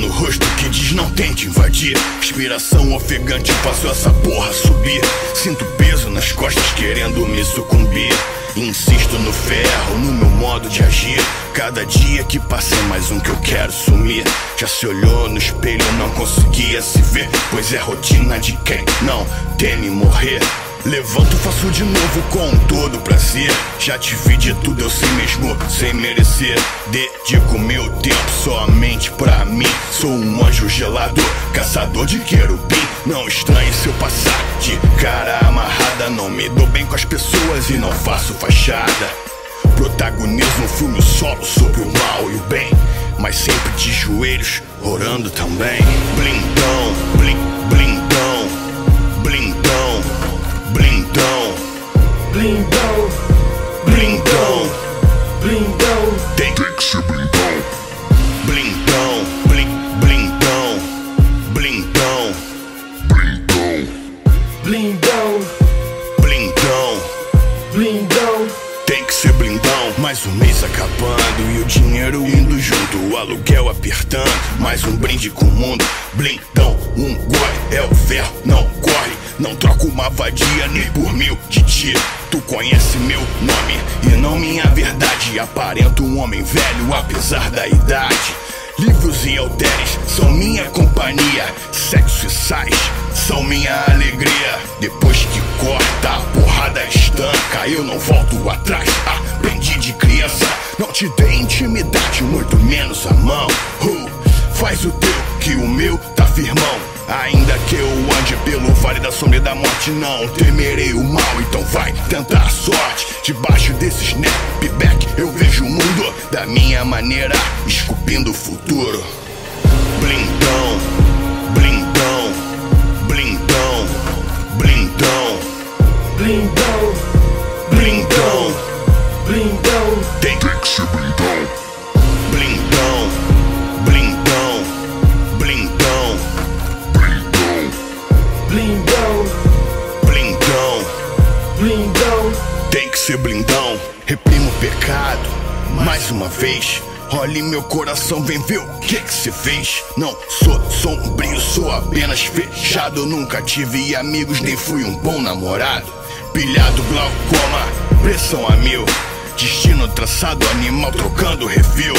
no rosto que diz não tente invadir. Inspiração ofegante, faço essa porra subir. Sinto peso nas costas querendo me sucumbir. Insisto no ferro, no meu modo de agir. Cada dia que passa é mais um que eu quero sumir. Já se olhou no espelho, não conseguia se ver, pois é rotina de quem não teme morrer. Levanto, faço de novo com todo prazer. Já te vi de tudo, eu sei mesmo, sem merecer. Dedico meu tempo somente pra mim. Sou um anjo gelado, caçador de querubim. Não estranhe se eu passar de cara amarrada. Não me dou bem com as pessoas e não faço fachada. Protagonizo um filme solo sobre o mal e o bem, mas sempre de joelhos, orando também. Blindão, blindão, blindão, blindão, blindão, blindão, blindão. Tem que ser blindão. Blindão, blindão, blindão, blindão, blindão, blindão, blindão. Tem que ser blindão. Mais um mês acabando e o dinheiro indo junto, o aluguel apertando, mais um brinde com o mundo. Blindão, um gole, é o ferro, não corre. Não troco uma vadia nem por 1000 de ti. Tu conhece meu nome e não minha verdade. Aparento um homem velho apesar da idade. Livros e halteres são minha companhia. Sexo e sais são minha alegria. Depois que corta, a porrada estanca. Eu não volto atrás, aprendi de criança. Não te dei intimidade, muito menos a mão. Faz o teu, que o meu tá firmão. Ainda que eu ande pelo vale da sombra e da morte, não temerei o mal, então vai tentar a sorte. Debaixo desse snapback eu vejo o mundo da minha maneira, esculpindo o futuro. Blindão, blindão, blindão, blindão, blindão, blindão, blindão. Tem que ser blindão. Blindão, blindão, blindão, blindão, blindão, blindão. Tem que ser blindão. Reprimo o pecado, mais uma vez. Olhe meu coração, vem ver o que cê fez. Não sou sombrio, sou apenas fechado. Nunca tive amigos, nem fui um bom namorado. Pilhado, glaucoma, pressão a 1000. Destino traçado, animal trocando refil.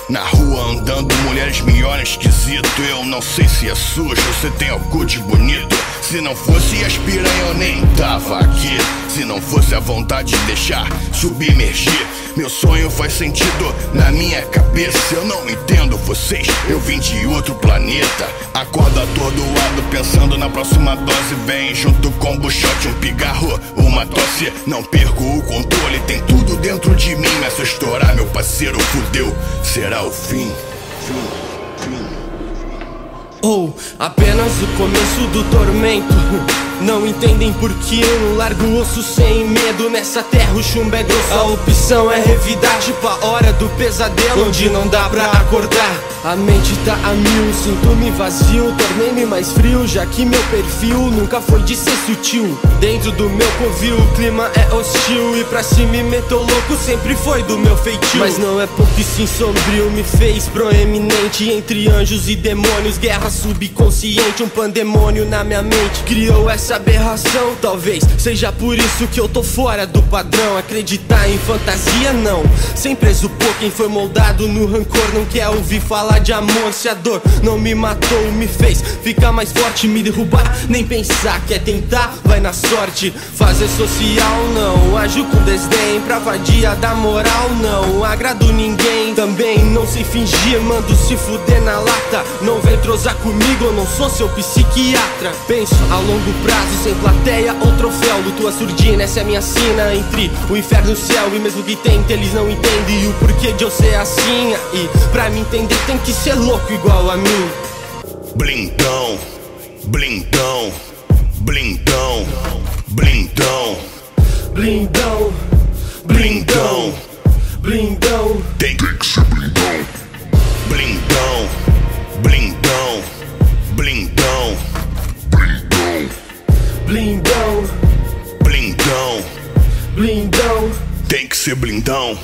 Na rua andando, mulheres me olham esquisito. Eu não sei se é sujo, você tem algo de bonito. Se não fosse as piranha eu nem tava aqui. Se não fosse a vontade de deixar submergir. Meu sonho faz sentido na minha cabeça. Eu não entendo vocês, eu vim de outro planeta. Acordo atordoado pensando na próxima dose. Vem junto com um buchote, um pigarro, uma tosse. Não perco o controle, tem tudo dentro de mim. Mas se eu estourar meu parceiro, fudeu, será o fim. Ou apenas o começo do tormento. Não entendem por que eu não largo o osso sem medo. Nessa terra o chumbo é grosso. A opção é revidar, tipo a hora do pesadelo, onde não dá pra acordar. A mente tá a 1000, sinto-me vazio. Tornei-me mais frio, já que meu perfil nunca foi de ser sutil. Dentro do meu covil o clima é hostil. E pra se me meter louco sempre foi do meu feitio. Mas não é pouco e sim sombrio, me fez proeminente. Entre anjos e demônios, guerra subconsciente. Um pandemônio na minha mente criou essa aberração. Talvez seja por isso que eu tô fora do padrão. Acreditar em fantasia não. Sem preso por quem foi moldado no rancor. Não quer ouvir falar de amor. Se a dor não me matou, me fez ficar mais forte. Me derrubar, nem pensar. Quer tentar, vai na sorte. Fazer social não. Ajo com desdém pra vadia da moral não. Agrado ninguém, também não sei fingir. Mando se fuder na lata. Não vem trozar comigo, eu não sou seu psiquiatra. Penso a longo prazo, sem plateia ou troféu. Luto a surdina, essa é minha sina entre o inferno e o céu. E mesmo que tente, eles não entendem o porquê de eu ser assim. E pra me entender tem que ser louco igual a mim. Blindão, blindão, blindão, blindão, blindão, blindão, blindão. Tem que ser blindão. Blindão, blindão, blindão, blindão, blindão, blindão. Tem que ser blindão.